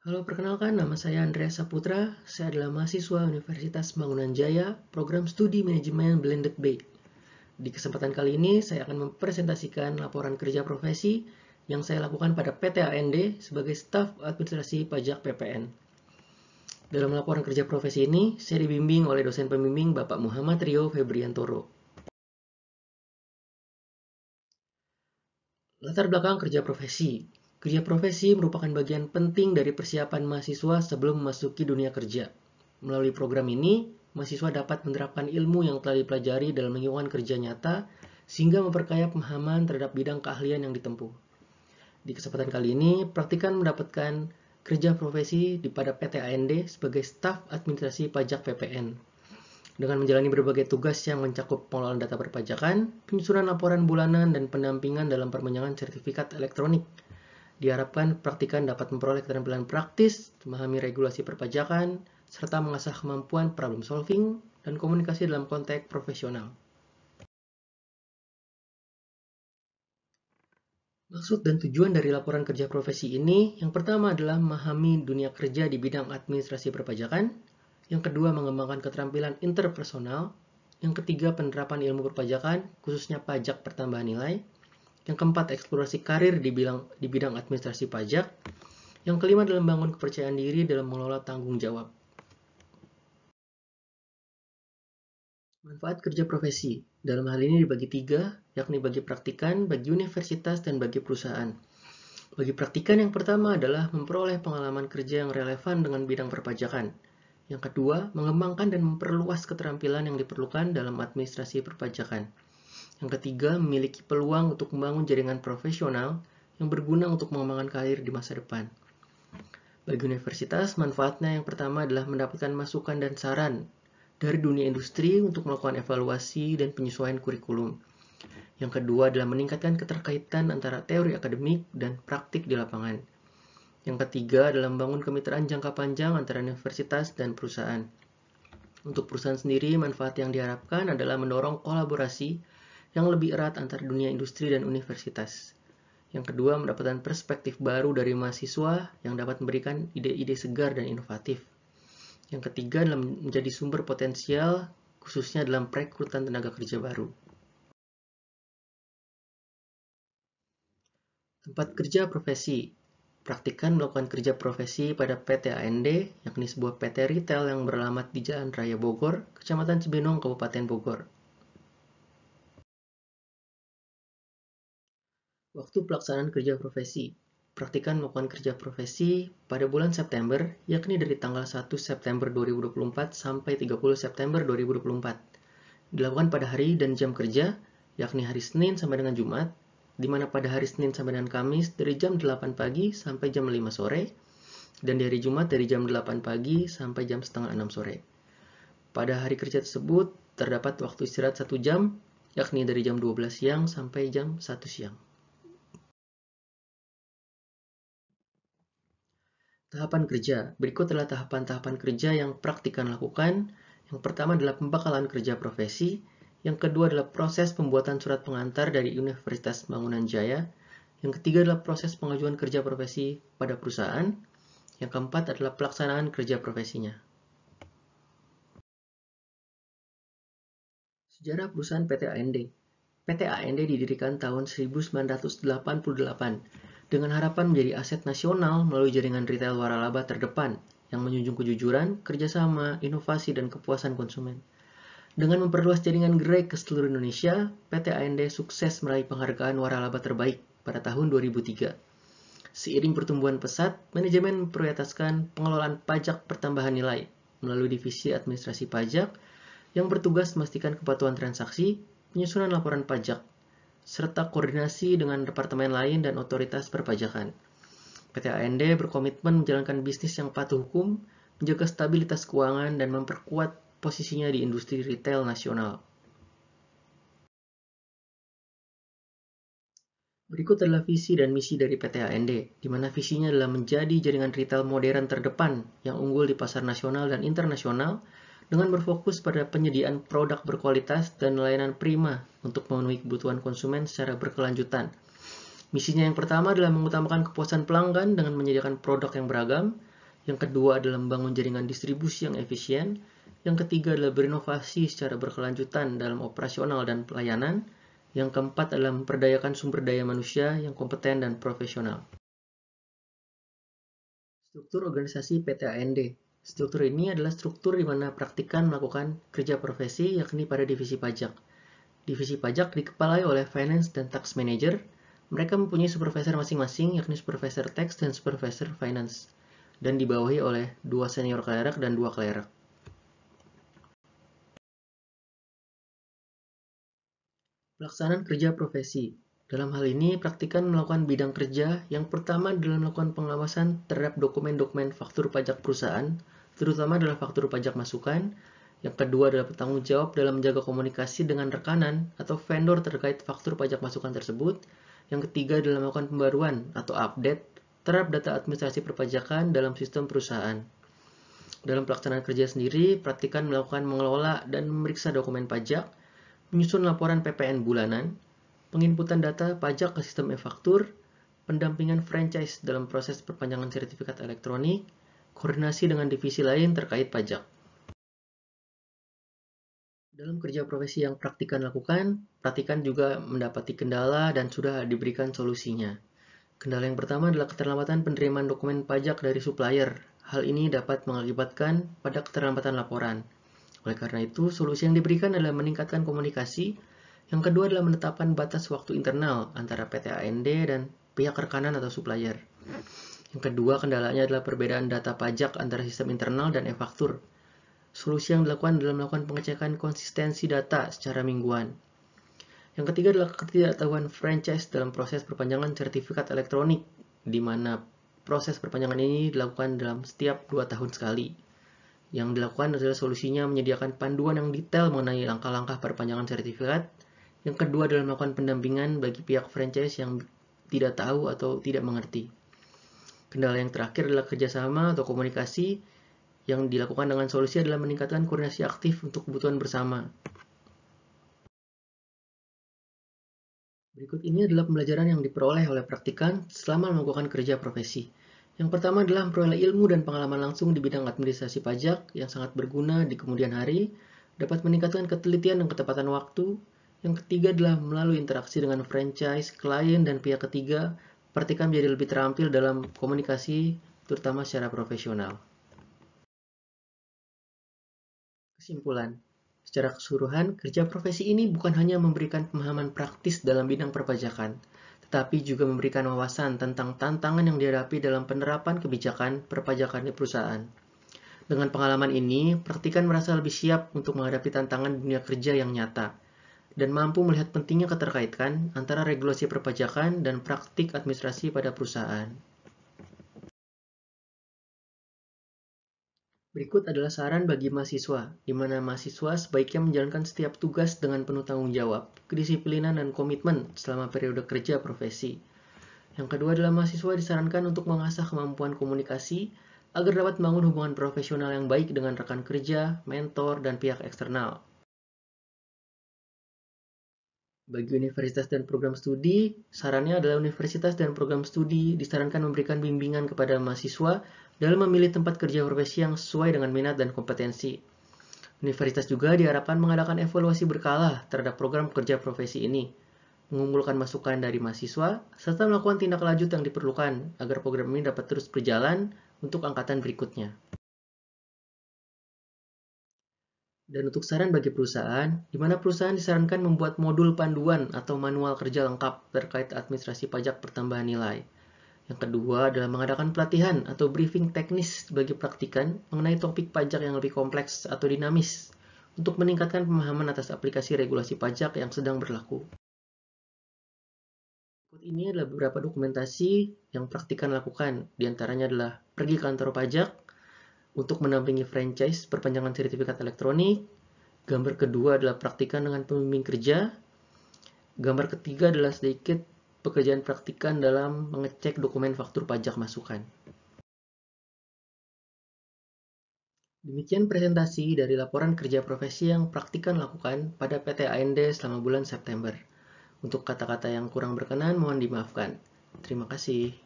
Halo, perkenalkan nama saya Andreas Saputra. Saya adalah mahasiswa Universitas Bangunan Jaya, program studi manajemen Blended B. Di kesempatan kali ini, saya akan mempresentasikan laporan kerja profesi yang saya lakukan pada PT AND sebagai staf administrasi pajak PPN. Dalam laporan kerja profesi ini, saya dibimbing oleh dosen pembimbing Bapak Muhammad Rio Febriantoro. Latar belakang kerja profesi. Kerja profesi merupakan bagian penting dari persiapan mahasiswa sebelum memasuki dunia kerja. Melalui program ini, mahasiswa dapat menerapkan ilmu yang telah dipelajari dalam lingkungan kerja nyata, sehingga memperkaya pemahaman terhadap bidang keahlian yang ditempuh. Di kesempatan kali ini, praktikan mendapatkan kerja profesi pada PT AND sebagai staf administrasi pajak PPN. Dengan menjalani berbagai tugas yang mencakup pengelolaan data perpajakan, penyusunan laporan bulanan, dan pendampingan dalam perpanjangan sertifikat elektronik. Diharapkan praktikan dapat memperoleh keterampilan praktis, memahami regulasi perpajakan, serta mengasah kemampuan problem solving dan komunikasi dalam konteks profesional. Maksud dan tujuan dari laporan kerja profesi ini, yang pertama adalah memahami dunia kerja di bidang administrasi perpajakan, yang kedua mengembangkan keterampilan interpersonal, yang ketiga penerapan ilmu perpajakan, khususnya pajak pertambahan nilai, yang keempat eksplorasi karir di bidang administrasi pajak, yang kelima adalah membangun kepercayaan diri dalam mengelola tanggung jawab. Manfaat kerja profesi dalam hal ini dibagi tiga, yakni bagi praktikan, bagi universitas, dan bagi perusahaan. Bagi praktikan, yang pertama adalah memperoleh pengalaman kerja yang relevan dengan bidang perpajakan. Yang kedua, mengembangkan dan memperluas keterampilan yang diperlukan dalam administrasi perpajakan. Yang ketiga, memiliki peluang untuk membangun jaringan profesional yang berguna untuk mengembangkan karir di masa depan. Bagi universitas, manfaatnya yang pertama adalah mendapatkan masukan dan saran dari dunia industri untuk melakukan evaluasi dan penyesuaian kurikulum. Yang kedua adalah meningkatkan keterkaitan antara teori akademik dan praktik di lapangan. Yang ketiga adalah membangun kemitraan jangka panjang antara universitas dan perusahaan. Untuk perusahaan sendiri, manfaat yang diharapkan adalah mendorong kolaborasi yang lebih erat antara dunia industri dan universitas. Yang kedua, mendapatkan perspektif baru dari mahasiswa yang dapat memberikan ide-ide segar dan inovatif. Yang ketiga adalah menjadi sumber potensial, khususnya dalam perekrutan tenaga kerja baru. Tempat kerja profesi. Praktikan melakukan kerja profesi pada PT AND, yakni sebuah PT retail yang beralamat di Jalan Raya Bogor, Kecamatan Cibinong, Kabupaten Bogor. Waktu pelaksanaan kerja profesi. Praktikan melakukan kerja profesi pada bulan September, yakni dari tanggal 1 September 2024 sampai 30 September 2024. Dilakukan pada hari dan jam kerja, yakni hari Senin sampai dengan Jumat, di mana pada hari Senin sampai dengan Kamis dari jam 8 pagi sampai jam 5 sore, dan di hari Jumat dari jam 8 pagi sampai jam setengah 6 sore. Pada hari kerja tersebut, terdapat waktu istirahat 1 jam, yakni dari jam 12 siang sampai jam 1 siang. Tahapan kerja. Berikut adalah tahapan-tahapan kerja yang praktikan lakukan. Yang pertama adalah pembekalan kerja profesi. Yang kedua adalah proses pembuatan surat pengantar dari Universitas Bangunan Jaya. Yang ketiga adalah proses pengajuan kerja profesi pada perusahaan. Yang keempat adalah pelaksanaan kerja profesinya. Sejarah perusahaan PT AND. PT AND didirikan tahun 1988 dengan harapan menjadi aset nasional melalui jaringan retail waralaba terdepan yang menjunjung kejujuran, kerjasama, inovasi, dan kepuasan konsumen. Dengan memperluas jaringan gerai ke seluruh Indonesia, PT AND sukses meraih penghargaan waralaba terbaik pada tahun 2003. Seiring pertumbuhan pesat, manajemen memprioritaskan pengelolaan pajak pertambahan nilai melalui divisi administrasi pajak yang bertugas memastikan kepatuhan transaksi, penyusunan laporan pajak, serta koordinasi dengan departemen lain dan otoritas perpajakan. PT AND berkomitmen menjalankan bisnis yang patuh hukum, menjaga stabilitas keuangan, dan memperkuat posisinya di industri retail nasional. Berikut adalah visi dan misi dari PT AND, di mana visinya adalah menjadi jaringan retail modern terdepan yang unggul di pasar nasional dan internasional, dengan berfokus pada penyediaan produk berkualitas dan layanan prima untuk memenuhi kebutuhan konsumen secara berkelanjutan. Misinya yang pertama adalah mengutamakan kepuasan pelanggan dengan menyediakan produk yang beragam, Yang kedua adalah membangun jaringan distribusi yang efisien. Yang ketiga adalah berinovasi secara berkelanjutan dalam operasional dan pelayanan. Yang keempat adalah memperdayakan sumber daya manusia yang kompeten dan profesional. Struktur organisasi PT AND. Struktur ini adalah struktur di mana praktikan melakukan kerja profesi, yakni pada divisi pajak. Divisi pajak dikepalai oleh Finance dan Tax Manager. Mereka mempunyai supervisor masing-masing, yakni supervisor tax dan supervisor finance, dan dibawahi oleh 2 senior clerk dan 2 clerk. Pelaksanaan kerja profesi. Dalam hal ini, praktikan melakukan bidang kerja. Yang pertama adalah melakukan pengawasan terhadap dokumen-dokumen faktur pajak perusahaan, terutama adalah faktur pajak masukan. Yang kedua adalah bertanggung jawab dalam menjaga komunikasi dengan rekanan atau vendor terkait faktur pajak masukan tersebut. Yang ketiga adalah melakukan pembaruan atau update terhadap data administrasi perpajakan dalam sistem perusahaan. Dalam pelaksanaan kerja sendiri, praktikan melakukan mengelola dan memeriksa dokumen pajak, menyusun laporan PPN bulanan, penginputan data pajak ke sistem e-faktur, pendampingan franchise dalam proses perpanjangan sertifikat elektronik, koordinasi dengan divisi lain terkait pajak. Dalam kerja profesi yang praktikan lakukan, praktikan juga mendapati kendala dan sudah diberikan solusinya. Kendala yang pertama adalah keterlambatan penerimaan dokumen pajak dari supplier. Hal ini dapat mengakibatkan pada keterlambatan laporan. Oleh karena itu, solusi yang diberikan adalah meningkatkan komunikasi. Yang kedua adalah menetapkan batas waktu internal antara PT AND dan pihak rekanan atau supplier. Yang kedua, kendalanya adalah perbedaan data pajak antara sistem internal dan e-faktur. Solusi yang dilakukan adalah melakukan pengecekan konsistensi data secara mingguan. Yang ketiga adalah ketidaktahuan franchise dalam proses perpanjangan sertifikat elektronik, di mana proses perpanjangan ini dilakukan dalam setiap 2 tahun sekali. Yang dilakukan adalah solusinya menyediakan panduan yang detail mengenai langkah-langkah perpanjangan sertifikat. Yang kedua adalah melakukan pendampingan bagi pihak franchise yang tidak tahu atau tidak mengerti. Kendala yang terakhir adalah kerjasama atau komunikasi. Yang dilakukan dengan solusi adalah meningkatkan koordinasi aktif untuk kebutuhan bersama. Berikut ini adalah pembelajaran yang diperoleh oleh praktikan selama melakukan kerja profesi. Yang pertama adalah memperoleh ilmu dan pengalaman langsung di bidang administrasi pajak yang sangat berguna di kemudian hari, dapat meningkatkan ketelitian dan ketepatan waktu. Yang ketiga adalah melalui interaksi dengan franchise, klien, dan pihak ketiga, praktikan menjadi lebih terampil dalam komunikasi, terutama secara profesional. Kesimpulan, secara keseluruhan, kerja profesi ini bukan hanya memberikan pemahaman praktis dalam bidang perpajakan, tetapi juga memberikan wawasan tentang tantangan yang dihadapi dalam penerapan kebijakan perpajakan di perusahaan. Dengan pengalaman ini, praktikan merasa lebih siap untuk menghadapi tantangan dunia kerja yang nyata, dan mampu melihat pentingnya keterkaitan antara regulasi perpajakan dan praktik administrasi pada perusahaan. Berikut adalah saran bagi mahasiswa, di mana mahasiswa sebaiknya menjalankan setiap tugas dengan penuh tanggung jawab, kedisiplinan, dan komitmen selama periode kerja profesi. Yang kedua adalah mahasiswa disarankan untuk mengasah kemampuan komunikasi agar dapat membangun hubungan profesional yang baik dengan rekan kerja, mentor, dan pihak eksternal. Bagi universitas dan program studi, sarannya adalah universitas dan program studi disarankan memberikan bimbingan kepada mahasiswa dalam memilih tempat kerja profesi yang sesuai dengan minat dan kompetensi. Universitas juga diharapkan mengadakan evaluasi berkala terhadap program kerja profesi ini, mengumpulkan masukan dari mahasiswa, serta melakukan tindak lanjut yang diperlukan agar program ini dapat terus berjalan untuk angkatan berikutnya. Dan untuk saran bagi perusahaan, di mana perusahaan disarankan membuat modul panduan atau manual kerja lengkap terkait administrasi pajak pertambahan nilai. Yang kedua adalah mengadakan pelatihan atau briefing teknis bagi praktikan mengenai topik pajak yang lebih kompleks atau dinamis untuk meningkatkan pemahaman atas aplikasi regulasi pajak yang sedang berlaku. Berikut ini adalah beberapa dokumentasi yang praktikan lakukan. Di antaranya adalah pergi ke kantor pajak, untuk mendampingi franchise perpanjangan sertifikat elektronik. Gambar kedua adalah praktikan dengan pembimbing kerja. Gambar ketiga adalah sedikit pekerjaan praktikan dalam mengecek dokumen faktur pajak masukan. Demikian presentasi dari laporan kerja profesi yang praktikan lakukan pada PT AND selama bulan September. Untuk kata-kata yang kurang berkenan mohon dimaafkan. Terima kasih.